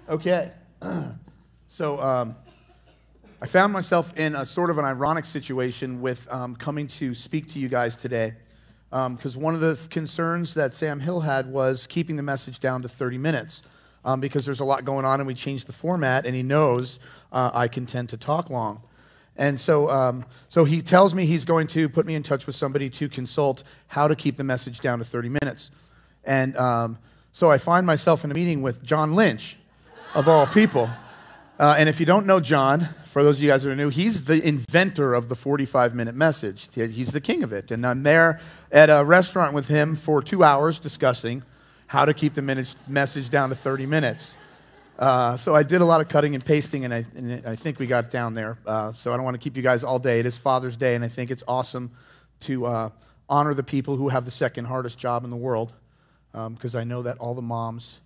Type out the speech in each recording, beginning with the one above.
Okay, so I found myself in a sort of an ironic situation with coming to speak to you guys today, because one of the concerns that Sam Hill had was keeping the message down to 30 minutes, because there's a lot going on and we changed the format, and he knows I can tend to talk long. And so he tells me he's going to put me in touch with somebody to consult how to keep the message down to 30 minutes. And so I find myself in a meeting with John Lynch, of all people. And if you don't know John, for those of you guys that are new, he's the inventor of the 45-minute message. He's the king of it. And I'm there at a restaurant with him for 2 hours discussing how to keep the message down to 30 minutes. So I did a lot of cutting and pasting, and I think we got it down there. So I don't want to keep you guys all day. It is Father's Day, and I think it's awesome to honor the people who have the second hardest job in the world, because I know that all the moms,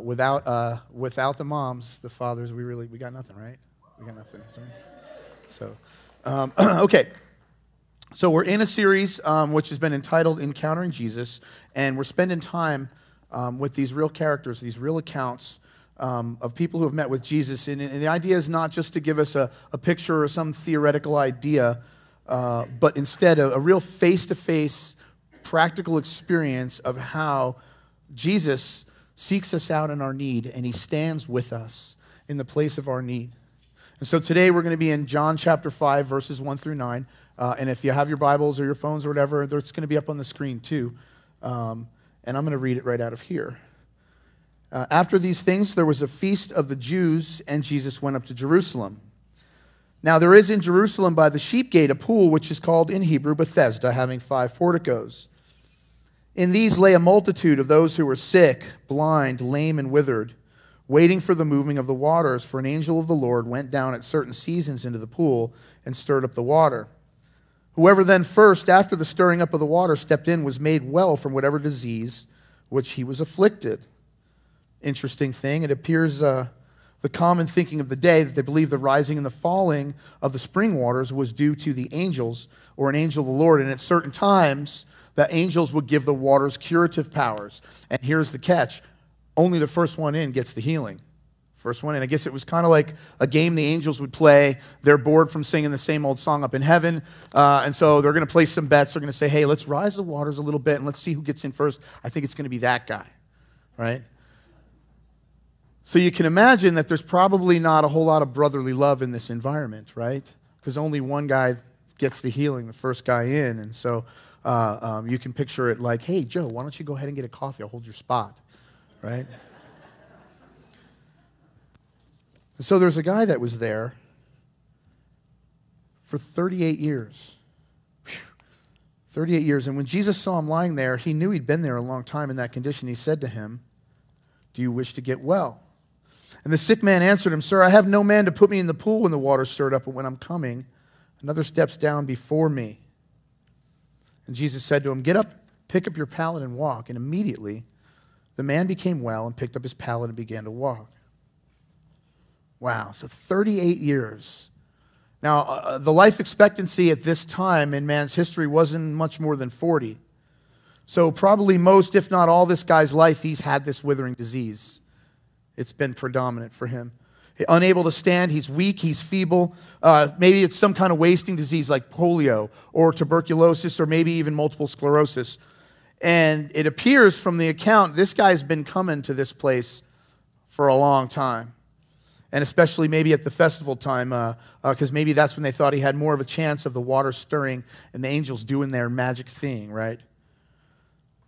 without the moms, the fathers, we got nothing, right? We got nothing. Right? So, okay. So we're in a series which has been entitled Encountering Jesus, and we're spending time with these real characters, these real accounts of people who have met with Jesus. And the idea is not just to give us a picture or some theoretical idea, but instead a real face-to-face practical experience of how Jesus seeks us out in our need, and he stands with us in the place of our need. And so today we're going to be in John chapter 5, verses 1 through 9. And if you have your Bibles or your phones or whatever, it's going to be up on the screen too. And I'm going to read it right out of here. After these things, there was a feast of the Jews, and Jesus went up to Jerusalem. Now there is in Jerusalem by the sheep gate a pool, which is called in Hebrew Bethesda, having 5 porticos. In these lay a multitude of those who were sick, blind, lame, and withered, waiting for the moving of the waters, for an angel of the Lord went down at certain seasons into the pool and stirred up the water. Whoever then first, after the stirring up of the water, stepped in was made well from whatever disease which he was afflicted. Interesting thing, it appears the common thinking of the day that they believed the rising and the falling of the spring waters was due to the angels or an angel of the Lord, and at certain times that angels would give the waters curative powers. And here's the catch. Only the first one in gets the healing. First one in. I guess it was kind of like a game the angels would play. They're bored from singing the same old song up in heaven. And so they're going to place some bets. They're going to say, hey, let's rise the waters a little bit and let's see who gets in first. I think it's going to be that guy. Right? So you can imagine that there's probably not a whole lot of brotherly love in this environment, right? Because only one guy gets the healing, the first guy in. And so you can picture it like, hey, Joe, why don't you go ahead and get a coffee? I'll hold your spot, right? So there's a guy that was there for 38 years. 38 years. And when Jesus saw him lying there, he knew he'd been there a long time in that condition. He said to him, do you wish to get well? And the sick man answered him, sir, I have no man to put me in the pool when the water stirred up, but when I'm coming, another steps down before me. And Jesus said to him, get up, pick up your pallet and walk. And immediately the man became well and picked up his pallet and began to walk. Wow, so 38 years. Now, the life expectancy at this time in man's history wasn't much more than 40. So probably most, if not all, this guy's life, he's had this withering disease. It's been predominant for him. Unable to stand, he's weak, he's feeble. Maybe it's some kind of wasting disease like polio or tuberculosis or maybe even multiple sclerosis. And it appears from the account, this guy's been coming to this place for a long time. And especially maybe at the festival time, because maybe that's when they thought he had more of a chance of the water stirring and the angels doing their magic thing, right?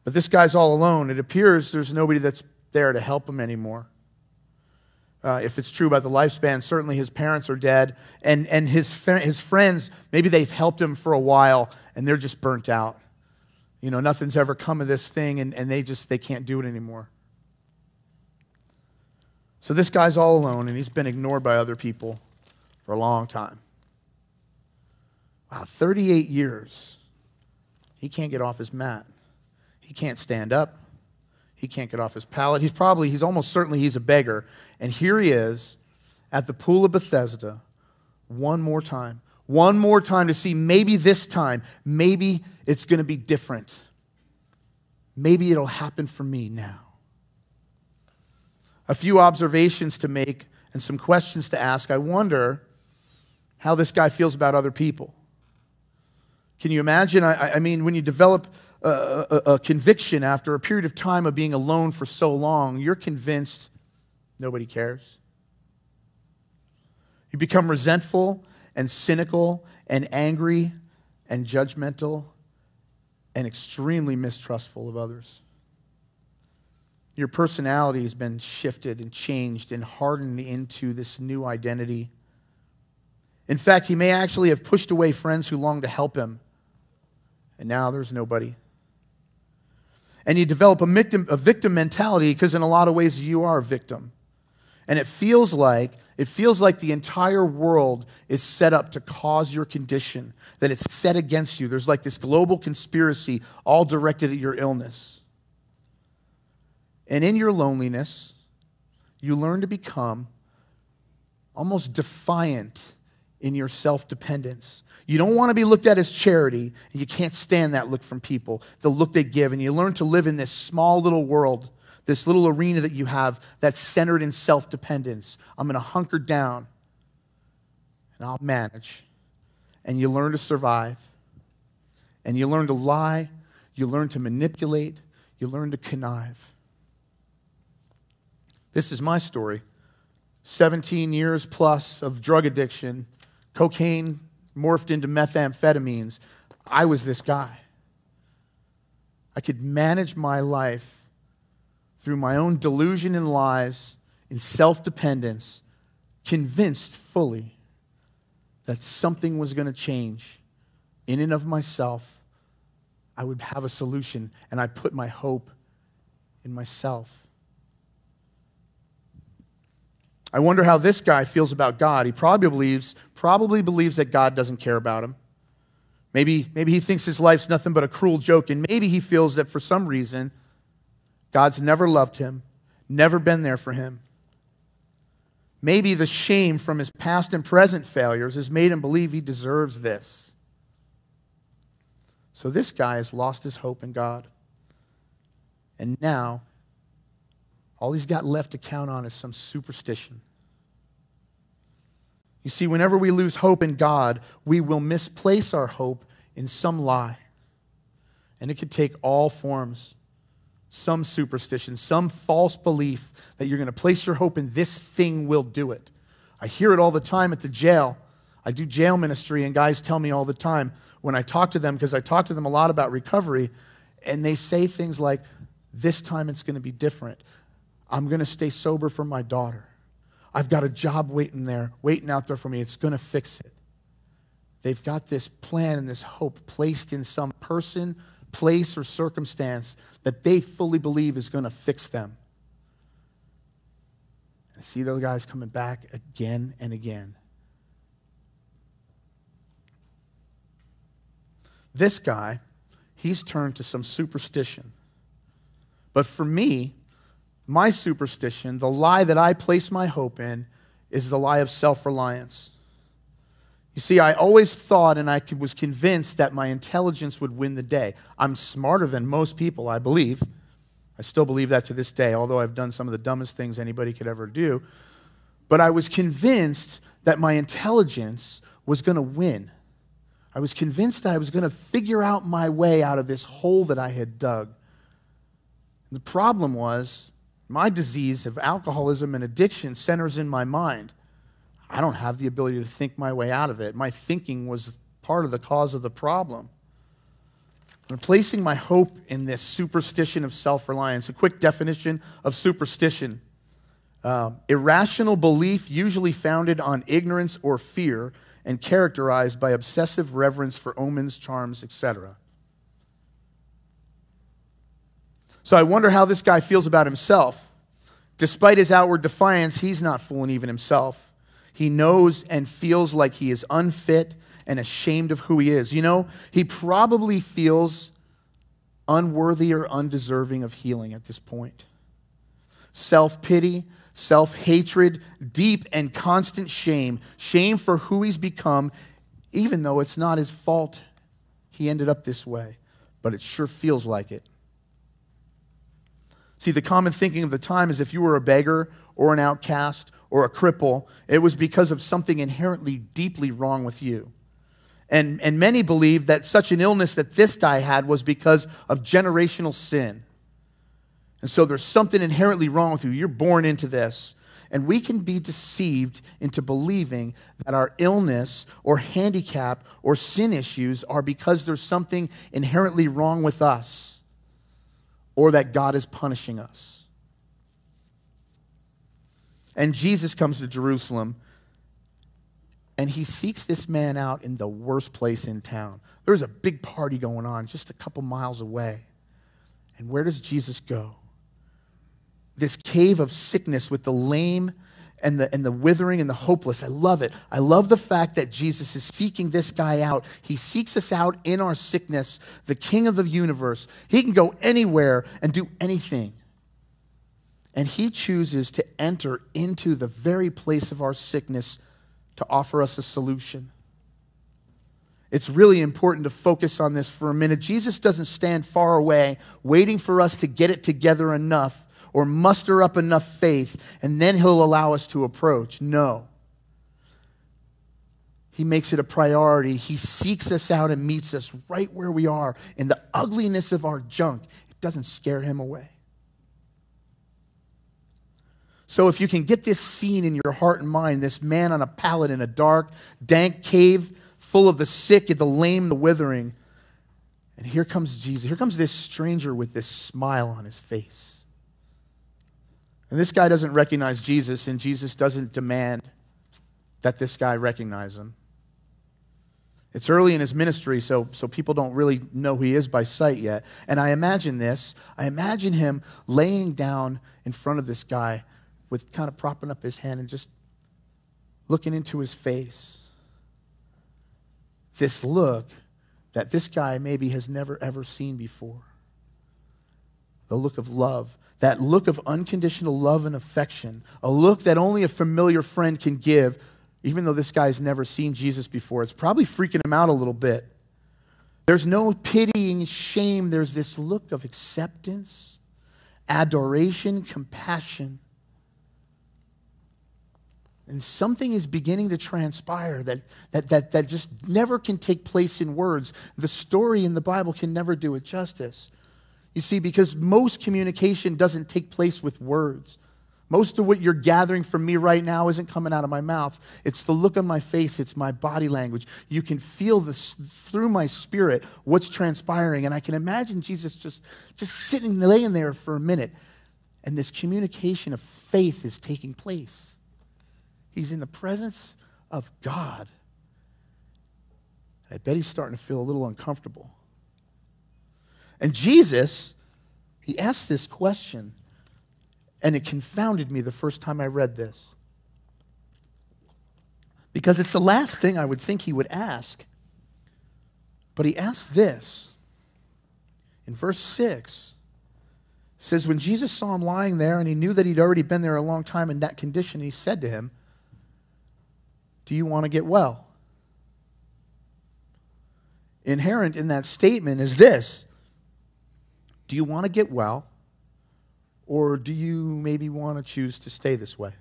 But this guy's all alone. It appears there's nobody that's there to help him anymore. If it's true about the lifespan, certainly his parents are dead, and his friends, maybe they've helped him for a while, and they're just burnt out. You know, nothing's ever come of this thing, and they can't do it anymore. So this guy's all alone, and he's been ignored by other people for a long time. Wow, 38 years. He can't get off his mat. He can't stand up. He can't get off his pallet. He's almost certainly a beggar. And here he is at the Pool of Bethesda one more time. One more time to see maybe this time, maybe it's going to be different. Maybe it'll happen for me now. a few observations to make and some questions to ask. I wonder how this guy feels about other people. Can you imagine? I mean, when you develop a conviction after a period of time of being alone for so long, you're convinced nobody cares. You become resentful and cynical and angry and judgmental and extremely mistrustful of others. Your personality has been shifted and changed and hardened into this new identity. In fact, he may actually have pushed away friends who longed to help him, and now there's nobody. And you develop a victim mentality because in a lot of ways you are a victim. And it feels like the entire world is set up to cause your condition, that it's set against you. There's like this global conspiracy all directed at your illness. And in your loneliness, you learn to become almost defiant in your self-dependence. You don't want to be looked at as charity, and you can't stand that look from people, the look they give, and you learn to live in this small little world, this little arena that you have that's centered in self-dependence. I'm going to hunker down, and I'll manage. And you learn to survive, and you learn to lie, you learn to manipulate, you learn to connive. This is my story. 17 years plus of drug addiction, cocaine morphed into methamphetamines. I was this guy. I could manage my life through my own delusion and lies, in self-dependence, convinced fully that something was going to change. In and of myself, I would have a solution, and I put my hope in myself. I wonder how this guy feels about God. He probably believes that God doesn't care about him. Maybe he thinks his life's nothing but a cruel joke, and maybe he feels that for some reason, God's never loved him, never been there for him. Maybe the shame from his past and present failures has made him believe he deserves this. So this guy has lost his hope in God. And now, all he's got left to count on is some superstition. You see, whenever we lose hope in God, we will misplace our hope in some lie. And it could take all forms. Some superstition, some false belief that you're going to place your hope in this thing will do it. I hear it all the time at the jail. I do jail ministry, and guys tell me all the time when I talk to them, because I talk to them a lot about recovery, and they say things like, this time it's going to be different. I'm going to stay sober for my daughter. I've got a job waiting out there for me. It's going to fix it. They've got this plan and this hope placed in some person, place, or circumstance that they fully believe is going to fix them. I see those guys coming back again and again. This guy, he's turned to some superstition. But for me, my superstition, the lie that I place my hope in, is the lie of self-reliance. You see, I always thought and I was convinced that my intelligence would win the day. I'm smarter than most people, I believe. I still believe that to this day, although I've done some of the dumbest things anybody could ever do. But I was convinced that my intelligence was going to win. I was convinced that I was going to figure out my way out of this hole that I had dug. The problem was, my disease of alcoholism and addiction centers in my mind. I don't have the ability to think my way out of it. My thinking was part of the cause of the problem. I'm placing my hope in this superstition of self-reliance. A quick definition of superstition. Irrational belief usually founded on ignorance or fear and characterized by obsessive reverence for omens, charms, etc. So I wonder how this guy feels about himself. Despite his outward defiance, he's not fooling even himself. He knows and feels like he is unfit and ashamed of who he is. You know, he probably feels unworthy or undeserving of healing at this point. Self-pity, self-hatred, deep and constant shame. Shame for who he's become, even though it's not his fault he ended up this way. But it sure feels like it. See, the common thinking of the time is if you were a beggar or an outcast or a cripple, it was because of something inherently deeply wrong with you. And many believe that such an illness that this guy had was because of generational sin. And so there's something inherently wrong with you. You're born into this. And we can be deceived into believing that our illness or handicap or sin issues are because there's something inherently wrong with us or that God is punishing us. And Jesus comes to Jerusalem and he seeks this man out in the worst place in town. There's a big party going on just a couple miles away. And where does Jesus go? This cave of sickness with the lame and the withering and the hopeless. I love it. I love the fact that Jesus is seeking this guy out. He seeks us out in our sickness, the King of the universe. He can go anywhere and do anything. And he chooses to enter into the very place of our sickness to offer us a solution. It's really important to focus on this for a minute. Jesus doesn't stand far away waiting for us to get it together enough or muster up enough faith, and then he'll allow us to approach. No. He makes it a priority. He seeks us out and meets us right where we are in the ugliness of our junk. It doesn't scare him away. So if you can get this scene in your heart and mind, this man on a pallet in a dark, dank cave full of the sick, the lame, the withering, and here comes Jesus. Here comes this stranger with this smile on his face. And this guy doesn't recognize Jesus, and Jesus doesn't demand that this guy recognize him. It's early in his ministry, so people don't really know who he is by sight yet. And I imagine this. I imagine him laying down in front of this guy with kind of propping up his hand and just looking into his face. This look that this guy maybe has never, ever seen before. The look of love. That look of unconditional love and affection, a look that only a familiar friend can give, even though this guy's never seen Jesus before. It's probably freaking him out a little bit. There's no pitying shame. There's this look of acceptance, adoration, compassion. And something is beginning to transpire that just never can take place in words. The story in the Bible can never do it justice. You see, because most communication doesn't take place with words. Most of what you're gathering from me right now isn't coming out of my mouth. It's the look on my face. It's my body language. You can feel this through my spirit, what's transpiring. And I can imagine Jesus just sitting, laying there for a minute. And this communication of faith is taking place. He's in the presence of God. I bet he's starting to feel a little uncomfortable. And Jesus, he asked this question, and it confounded me the first time I read this. Because it's the last thing I would think he would ask. But he asked this. In verse 6, it says, when Jesus saw him lying there, and he knew that he'd already been there a long time in that condition, he said to him, do you want to get well? Inherent in that statement is this. Do you want to get well, or do you maybe want to choose to stay this way?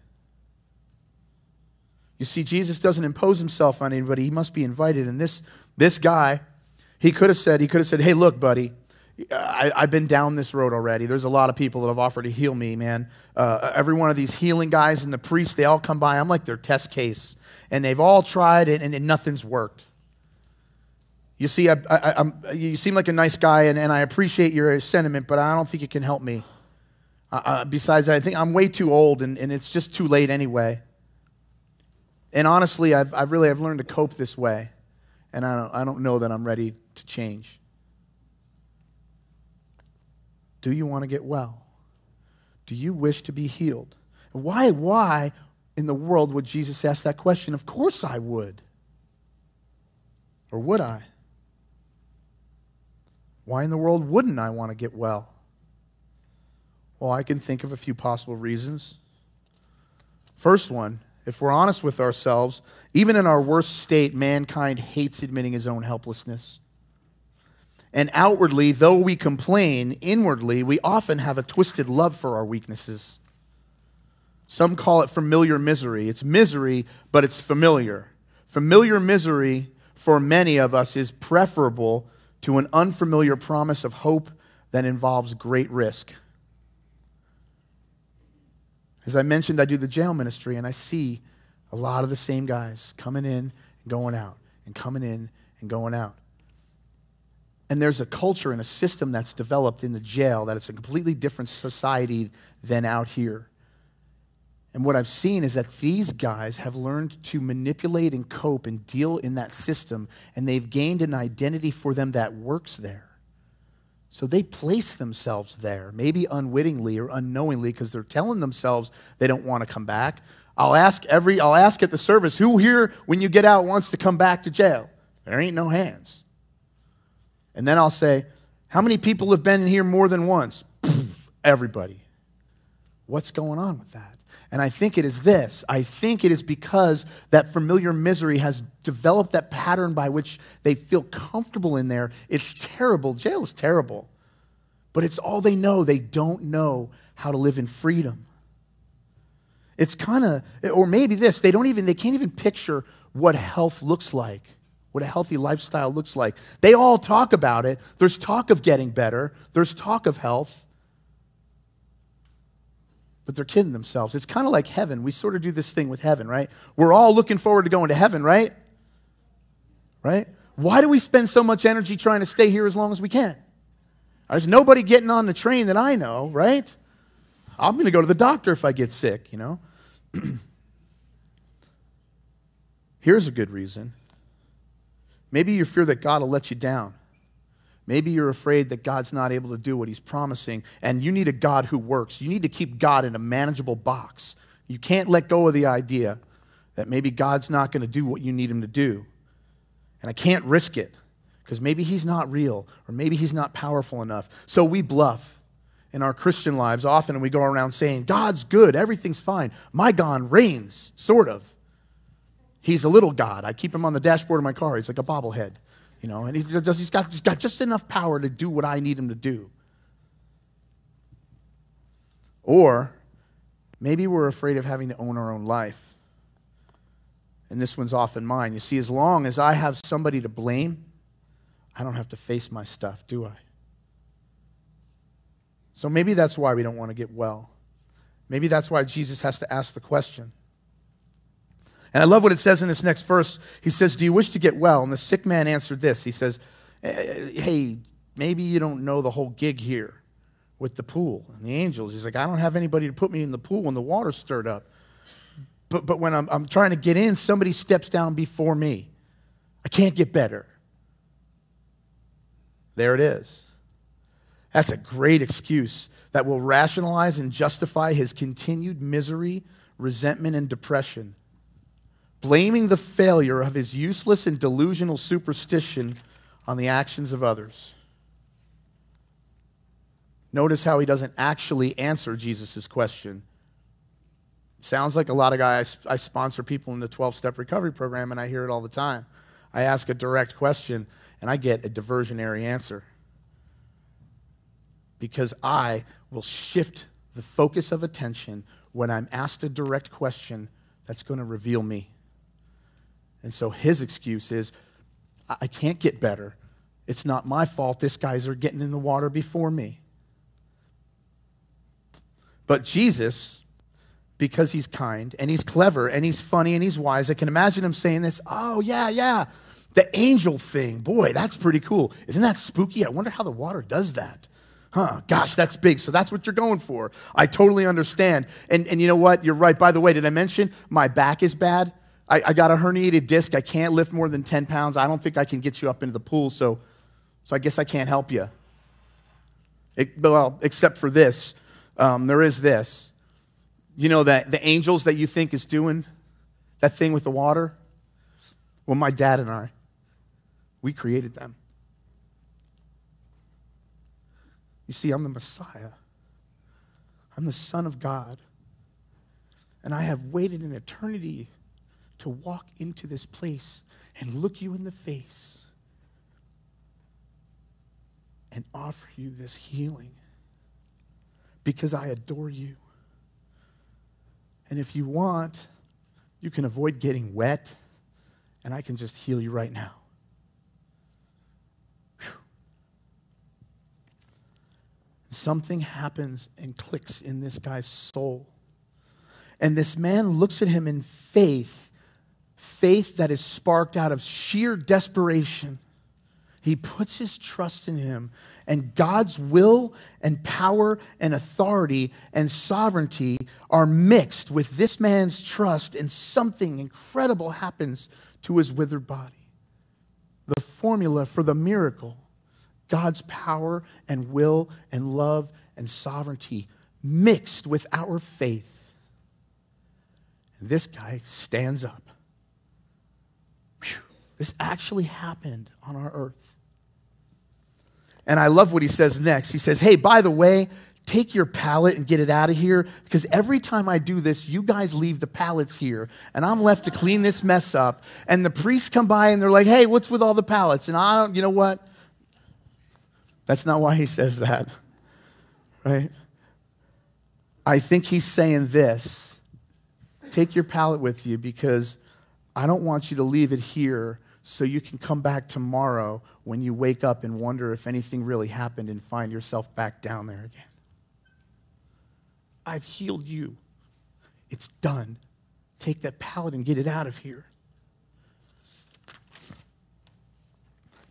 You see, Jesus doesn't impose himself on anybody. He must be invited. And this guy, he could have said, hey, look, buddy, I've been down this road already. There's a lot of people that have offered to heal me, man. Every one of these healing guys and the priests, they all come by. I'm like their test case. And they've all tried it, and nothing's worked. You see, you seem like a nice guy, and I appreciate your sentiment, but I don't think it can help me. Besides, I think I'm way too old, and it's just too late anyway. And honestly, I've learned to cope this way, and I don't know that I'm ready to change. Do you want to get well? Do you wish to be healed? Why in the world would Jesus ask that question? Of course I would. Or would I? Why in the world wouldn't I want to get well? Well, I can think of a few possible reasons. First one, if we're honest with ourselves, even in our worst state, mankind hates admitting his own helplessness. And outwardly, though we complain, inwardly, we often have a twisted love for our weaknesses. Some call it familiar misery. It's misery, but it's familiar. Familiar misery for many of us is preferable to an unfamiliar promise of hope that involves great risk. As I mentioned, I do the jail ministry, and I see a lot of the same guys coming in and going out, and coming in and going out. And there's a culture and a system that's developed in the jail that it's a completely different society than out here. And what I've seen is that these guys have learned to manipulate and cope and deal in that system, and they've gained an identity for them that works there. So they place themselves there, maybe unwittingly or unknowingly, because they're telling themselves they don't want to come back. I'll ask at the service, who here, when you get out, wants to come back to jail? There ain't no hands. And then I'll say, how many people have been here more than once? Everybody. What's going on with that? And I think it is this. I think it is because that familiar misery has developed that pattern by which they feel comfortable in there. It's terrible. Jail is terrible. But it's all they know. They don't know how to live in freedom. It's kind of, or maybe this, they can't even picture what health looks like, what a healthy lifestyle looks like. They all talk about it. There's talk of getting better. There's talk of health. But they're kidding themselves. It's kind of like heaven. We sort of do this thing with heaven, right? We're all looking forward to going to heaven, right? Right? Why do we spend so much energy trying to stay here as long as we can? There's nobody getting on the train that I know, right? I'm going to go to the doctor if I get sick, you know? Here's a good reason. Maybe you fear that God will let you down. Maybe you're afraid that God's not able to do what he's promising, and you need a God who works. You need to keep God in a manageable box. You can't let go of the idea that maybe God's not going to do what you need him to do. And I can't risk it because maybe he's not real or maybe he's not powerful enough. So we bluff in our Christian lives often, and we go around saying, God's good, everything's fine. My God reigns, sort of. He's a little God. I keep him on the dashboard of my car. He's like a bobblehead. You know, and he's got just enough power to do what I need him to do. Or maybe we're afraid of having to own our own life. And this one's often mine. You see, as long as I have somebody to blame, I don't have to face my stuff, do I? So maybe that's why we don't want to get well. Maybe that's why Jesus has to ask the question. And I love what it says in this next verse. He says, do you wish to get well? And the sick man answered this. He says, hey, maybe you don't know the whole gig here with the pool and the angels. He's like, I don't have anybody to put me in the pool when the water's stirred up. But when I'm trying to get in, somebody steps down before me. I can't get better. There it is. That's a great excuse that will rationalize and justify his continued misery, resentment, and depression, blaming the failure of his useless and delusional superstition on the actions of others. Notice how he doesn't actually answer Jesus' question. Sounds like a lot of guys. I sponsor people in the 12-step recovery program, and I hear it all the time. I ask a direct question, and I get a diversionary answer. Because I will shift the focus of attention when I'm asked a direct question that's going to reveal me. And so his excuse is, I can't get better. It's not my fault. These guys are getting in the water before me. But Jesus, because he's kind and he's clever and he's funny and he's wise, I can imagine him saying this, oh, yeah, the angel thing. Boy, that's pretty cool. Isn't that spooky? I wonder how the water does that. Gosh, that's big. So that's what you're going for. I totally understand. And you know what? You're right. By the way, did I mention my back is bad? I got a herniated disc. I can't lift more than 10 pounds. I don't think I can get you up into the pool, so I guess I can't help you. Well, except for this. There is this. You know that the angels that you think is doing that thing with the water? Well, my dad and I, we created them. You see, I'm the Messiah. I'm the Son of God. And I have waited an eternity to walk into this place and look you in the face and offer you this healing because I adore you. And if you want, you can avoid getting wet, and I can just heal you right now. Whew. Something happens and clicks in this guy's soul. And this man looks at him in faith that is sparked out of sheer desperation. He puts his trust in him, and God's will and power and authority and sovereignty are mixed with this man's trust, and something incredible happens to his withered body. The formula for the miracle, God's power and will and love and sovereignty mixed with our faith. And this guy stands up. Whew. This actually happened on our earth. And I love what he says next. He says, hey, by the way, take your pallet and get it out of here, because every time I do this, you guys leave the pallets here, and I'm left to clean this mess up. And the priests come by, and they're like, hey, what's with all the pallets? And you know what? That's not why he says that, right? I think he's saying this. Take your pallet with you, because I don't want you to leave it here so you can come back tomorrow when you wake up and wonder if anything really happened and find yourself back down there again. I've healed you. It's done. Take that pallet and get it out of here.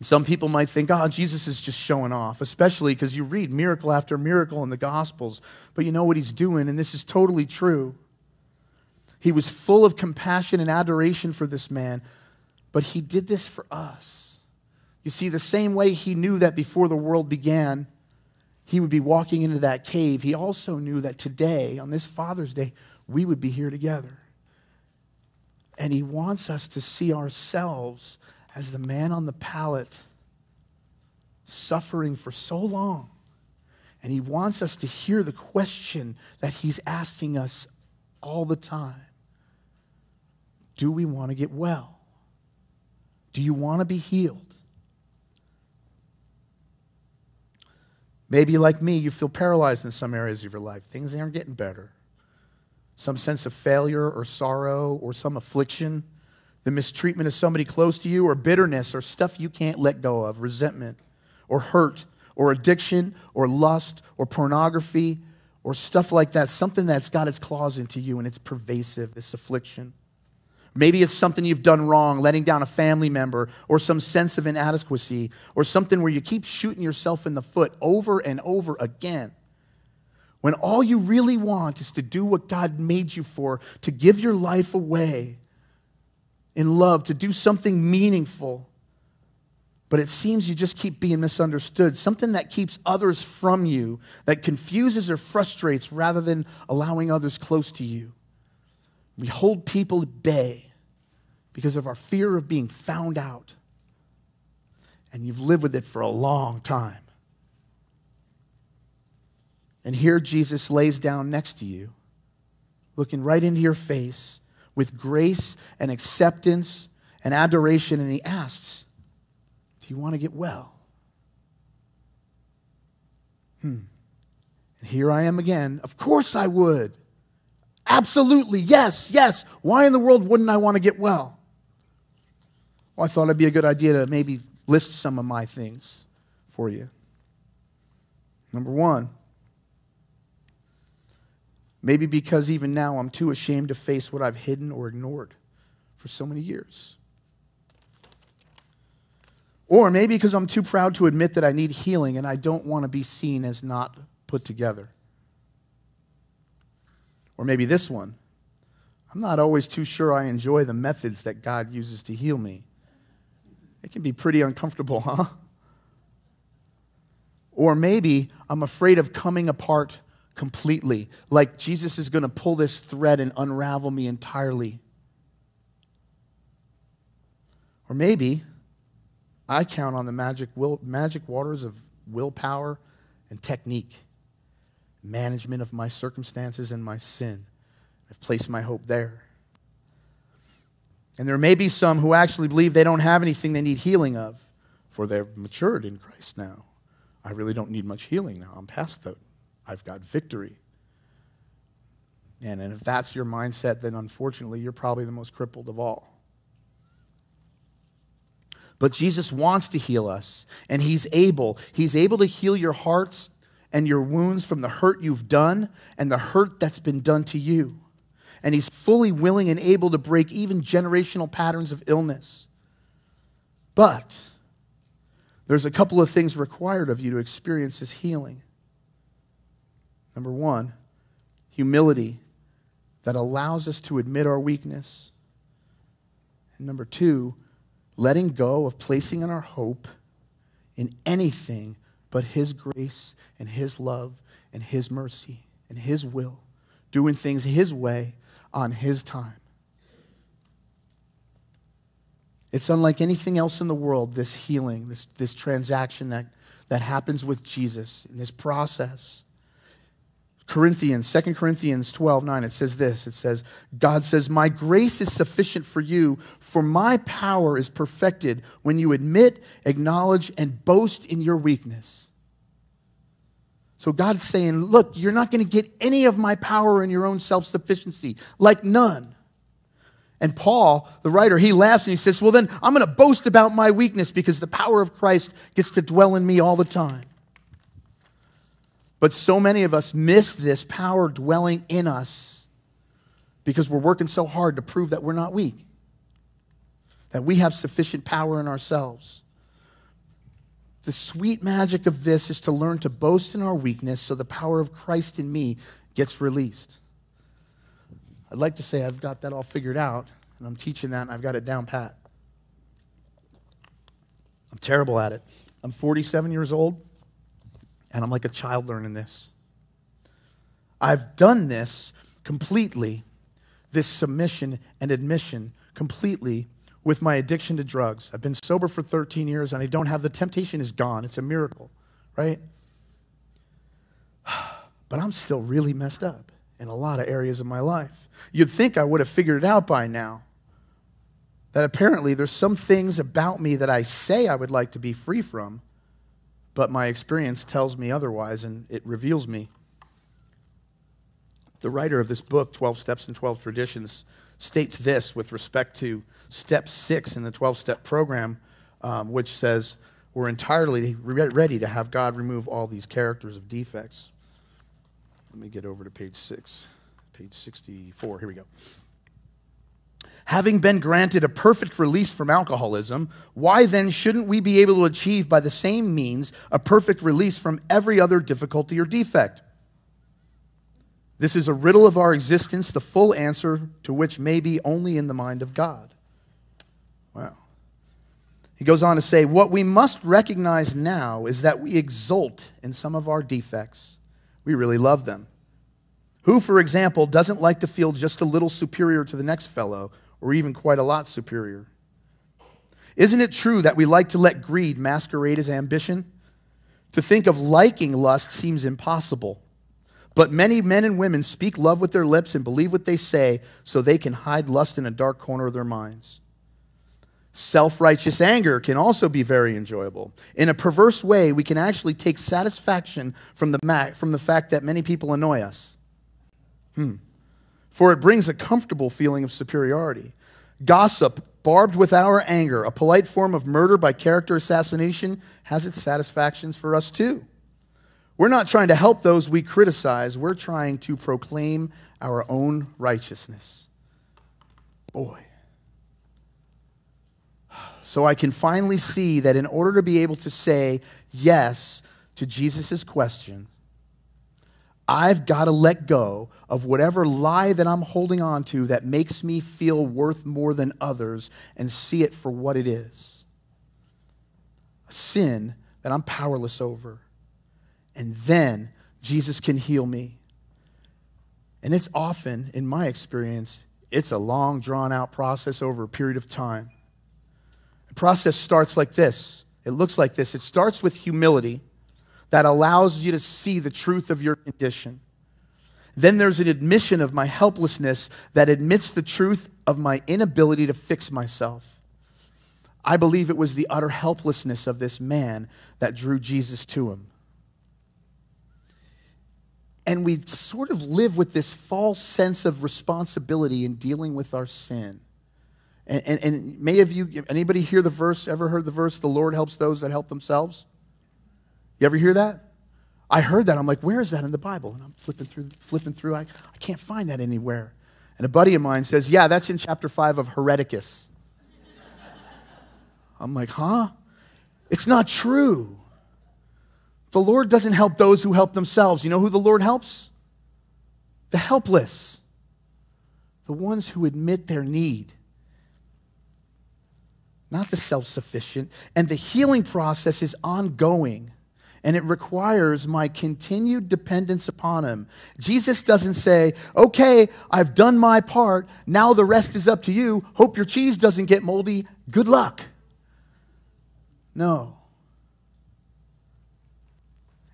Some people might think, oh, Jesus is just showing off, especially because you read miracle after miracle in the Gospels. But you know what he's doing, and this is totally true. He was full of compassion and adoration for this man, but he did this for us. You see, the same way he knew that before the world began, he would be walking into that cave, he also knew that today, on this Father's Day, we would be here together. And he wants us to see ourselves as the man on the pallet, suffering for so long. And he wants us to hear the question that he's asking us all the time. Do we want to get well? Do you want to be healed? Maybe like me, you feel paralyzed in some areas of your life. Things aren't getting better. Some sense of failure or sorrow or some affliction, the mistreatment of somebody close to you, or bitterness or stuff you can't let go of, resentment or hurt or addiction or lust or pornography or stuff like that, something that's got its claws into you and it's pervasive, this affliction. Maybe it's something you've done wrong, letting down a family member, or some sense of inadequacy, or something where you keep shooting yourself in the foot over and over again. When all you really want is to do what God made you for, to give your life away in love, to do something meaningful. But it seems you just keep being misunderstood, something that keeps others from you, that confuses or frustrates rather than allowing others close to you. We hold people at bay because of our fear of being found out. And you've lived with it for a long time. And here Jesus lays down next to you, looking right into your face with grace and acceptance and adoration, and he asks, do you want to get well? And here I am again. Of course I would. Absolutely, yes, yes. Why in the world wouldn't I want to get well? Well, I thought it'd be a good idea to maybe list some of my things for you. Number one, maybe because even now I'm too ashamed to face what I've hidden or ignored for so many years. Or maybe because I'm too proud to admit that I need healing and I don't want to be seen as not put together. Or maybe this one, I'm not always too sure I enjoy the methods that God uses to heal me. It can be pretty uncomfortable, huh? Or maybe I'm afraid of coming apart completely, like Jesus is going to pull this thread and unravel me entirely. Or maybe I count on the magic waters of willpower and technique, management of my circumstances and my sin. I've placed my hope there. And there may be some who actually believe they don't have anything they need healing of, for they're matured in Christ now. I really don't need much healing now. I'm past that. I've got victory. And if that's your mindset, then unfortunately, you're probably the most crippled of all. But Jesus wants to heal us, and He's able. He's able to heal your hearts and your wounds from the hurt you've done and the hurt that's been done to you. And He's fully willing and able to break even generational patterns of illness. But there's a couple of things required of you to experience this healing. Number one, humility that allows us to admit our weakness. And number two, letting go of placing our hope in anything but His grace and His love and His mercy and His will, doing things His way on His time. It's unlike anything else in the world, this healing, this transaction that happens with Jesus in this process. 2 Corinthians 12:9, it says this. It says, God says, my grace is sufficient for you, for my power is perfected when you admit, acknowledge, and boast in your weakness. So God's saying, look, you're not going to get any of my power in your own self-sufficiency, like none. And Paul, the writer, he laughs and he says, well, then I'm going to boast about my weakness because the power of Christ gets to dwell in me all the time. But so many of us miss this power dwelling in us because we're working so hard to prove that we're not weak, that we have sufficient power in ourselves. The sweet magic of this is to learn to boast in our weakness so the power of Christ in me gets released. I'd like to say I've got that all figured out, and I'm teaching that, and I've got it down pat. I'm terrible at it. I'm 47 years old, and I'm like a child learning this. I've done this completely, this submission and admission completely with my addiction to drugs. I've been sober for 13 years, and I don't have, the temptation is gone. It's a miracle, right? But I'm still really messed up in a lot of areas of my life. You'd think I would have figured it out by now. That apparently there's some things about me that I say I would like to be free from, but my experience tells me otherwise, and it reveals me. The writer of this book, 12 Steps and 12 Traditions, states this with respect to step 6 in the 12-step program, which says we're entirely ready to have God remove all these characters of defects. Let me get over to page 6. Page 64, here we go. Having been granted a perfect release from alcoholism, why then shouldn't we be able to achieve by the same means a perfect release from every other difficulty or defect? This is a riddle of our existence, the full answer to which may be only in the mind of God. Wow. He goes on to say, what we must recognize now is that we exult in some of our defects. We really love them. Who, for example, doesn't like to feel just a little superior to the next fellow, or even quite a lot superior? Isn't it true that we like to let greed masquerade as ambition? To think of liking lust seems impossible. But many men and women speak love with their lips and believe what they say so they can hide lust in a dark corner of their minds. Self-righteous anger can also be very enjoyable. In a perverse way, we can actually take satisfaction from the fact that many people annoy us. For it brings a comfortable feeling of superiority. Gossip, barbed with our anger, a polite form of murder by character assassination, has its satisfactions for us too. We're not trying to help those we criticize. We're trying to proclaim our own righteousness. Boy. So I can finally see that in order to be able to say yes to Jesus' question, I've got to let go of whatever lie that I'm holding on to that makes me feel worth more than others and see it for what it is. A sin that I'm powerless over. And then Jesus can heal me. And it's often, in my experience, it's a long, drawn-out process over a period of time. The process starts like this. It looks like this. It starts with humility that allows you to see the truth of your condition. Then there's an admission of my helplessness that admits the truth of my inability to fix myself. I believe it was the utter helplessness of this man that drew Jesus to him. And we sort of live with this false sense of responsibility in dealing with our sin. And may of you, anybody hear the verse, ever heard the verse, the Lord helps those that help themselves? You ever hear that? I heard that. I'm like, where is that in the Bible? And I'm flipping through. I can't find that anywhere. And a buddy of mine says, yeah, that's in chapter 5 of Hereticus. I'm like, huh? It's not true. The Lord doesn't help those who help themselves. You know who the Lord helps? The helpless. The ones who admit their need. Not the self-sufficient. And the healing process is ongoing. And it requires my continued dependence upon him. Jesus doesn't say, okay, I've done my part. Now the rest is up to you. Hope your cheese doesn't get moldy. Good luck. No.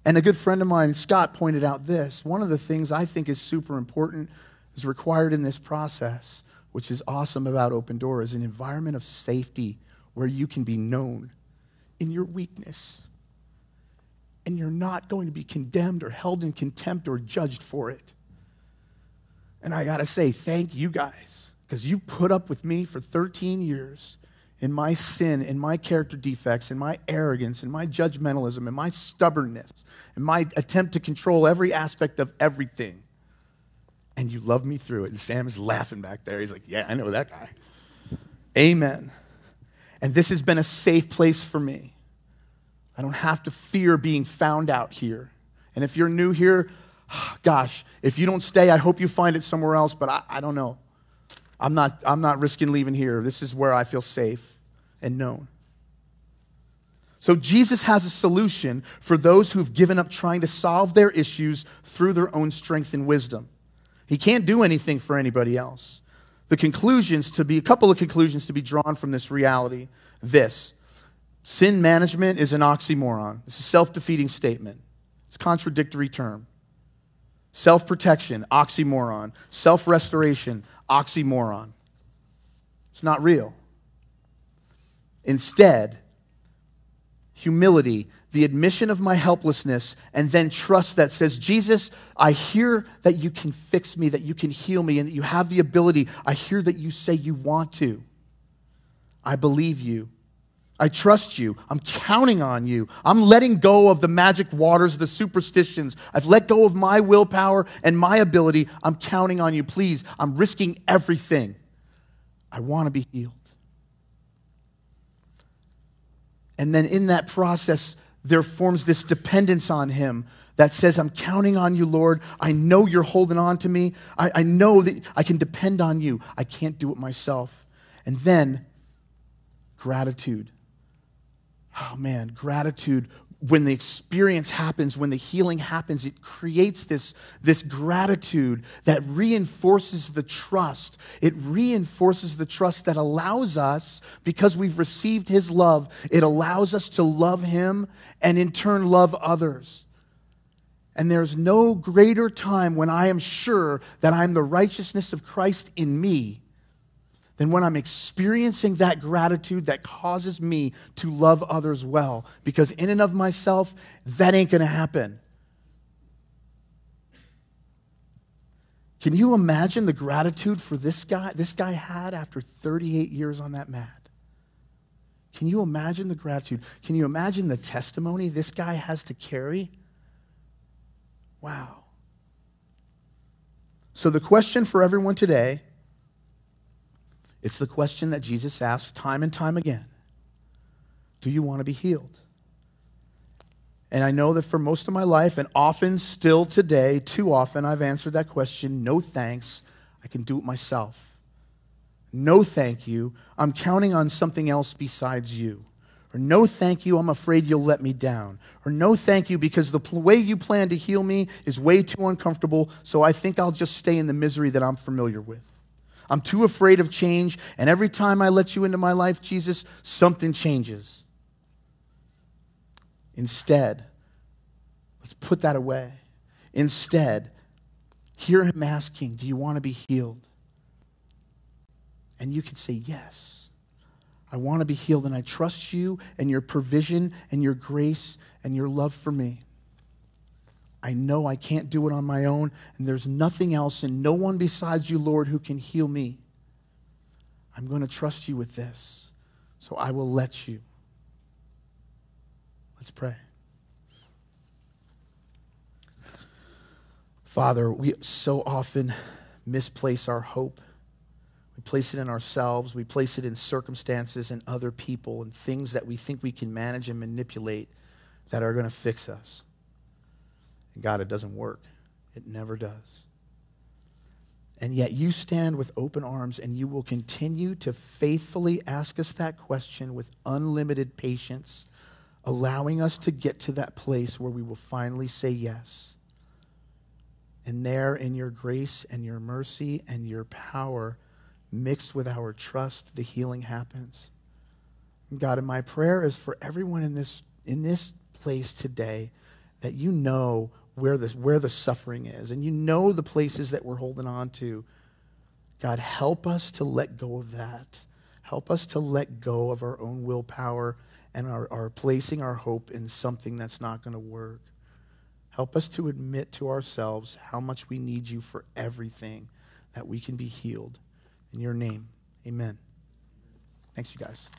And a good friend of mine, Scott, pointed out this. One of the things I think is super important, is required in this process, which is awesome about Open Door, is an environment of safety where you can be known in your weakness. And you're not going to be condemned or held in contempt or judged for it. And I got to say, thank you guys, because you put up with me for 13 years in my sin, in my character defects, in my arrogance, in my judgmentalism, in my stubbornness, in my attempt to control every aspect of everything. And you love me through it. And Sam is laughing back there. He's like, yeah, I know that guy. Amen. And this has been a safe place for me. I don't have to fear being found out here. And if you're new here, gosh, if you don't stay, I hope you find it somewhere else, but I don't know. I'm not risking leaving here. This is where I feel safe and known. So Jesus has a solution for those who've given up trying to solve their issues through their own strength and wisdom. He can't do anything for anybody else. A couple of conclusions to be drawn from this reality. Sin management is an oxymoron. It's a self-defeating statement. It's a contradictory term. Self-protection, oxymoron. Self-restoration, oxymoron. It's not real. Instead, humility, the admission of my helplessness, and then trust that says, Jesus, I hear that you can fix me, that you can heal me, and that you have the ability. I hear that you say you want to. I believe you. I trust you. I'm counting on you. I'm letting go of the magic waters, the superstitions. I've let go of my willpower and my ability. I'm counting on you. Please, I'm risking everything. I want to be healed. And then in that process, there forms this dependence on him that says, I'm counting on you, Lord. I know you're holding on to me. I know that I can depend on you. I can't do it myself. And then gratitude. Oh man, gratitude. When the experience happens, when the healing happens, it creates this gratitude that reinforces the trust. It reinforces the trust that allows us, because we've received his love, it allows us to love him and in turn love others. And there's no greater time when I am sure that I'm the righteousness of Christ in me than when I'm experiencing that gratitude that causes me to love others well. Because in and of myself, that ain't going to happen. Can you imagine the gratitude for this guy had after 38 years on that mat? Can you imagine the gratitude? Can you imagine the testimony this guy has to carry? Wow. So the question for everyone today, it's the question that Jesus asks time and time again. Do you want to be healed? And I know that for most of my life, and often still today, too often, I've answered that question, no thanks, I can do it myself. No thank you, I'm counting on something else besides you. Or no thank you, I'm afraid you'll let me down. Or no thank you, because the way you plan to heal me is way too uncomfortable, so I think I'll just stay in the misery that I'm familiar with. I'm too afraid of change, and every time I let you into my life, Jesus, something changes. Instead, let's put that away. Instead, hear him asking, do you want to be healed? And you can say, yes, I want to be healed, and I trust you and your provision and your grace and your love for me. I know I can't do it on my own, and there's nothing else and no one besides you, Lord, who can heal me. I'm going to trust you with this, so I will let you. Let's pray. Father, we so often misplace our hope. We place it in ourselves. We place it in circumstances and other people and things that we think we can manage and manipulate that are going to fix us. And God, it doesn't work. It never does. And yet you stand with open arms and you will continue to faithfully ask us that question with unlimited patience, allowing us to get to that place where we will finally say yes. And there, in your grace and your mercy and your power, mixed with our trust, the healing happens. God, and my prayer is for everyone in this place today that you know where the suffering is, and you know the places that we're holding on to. God, help us to let go of that. Help us to let go of our own willpower and our placing our hope in something that's not going to work. Help us to admit to ourselves how much we need you for everything, that we can be healed. In your name, amen. Thanks, you guys.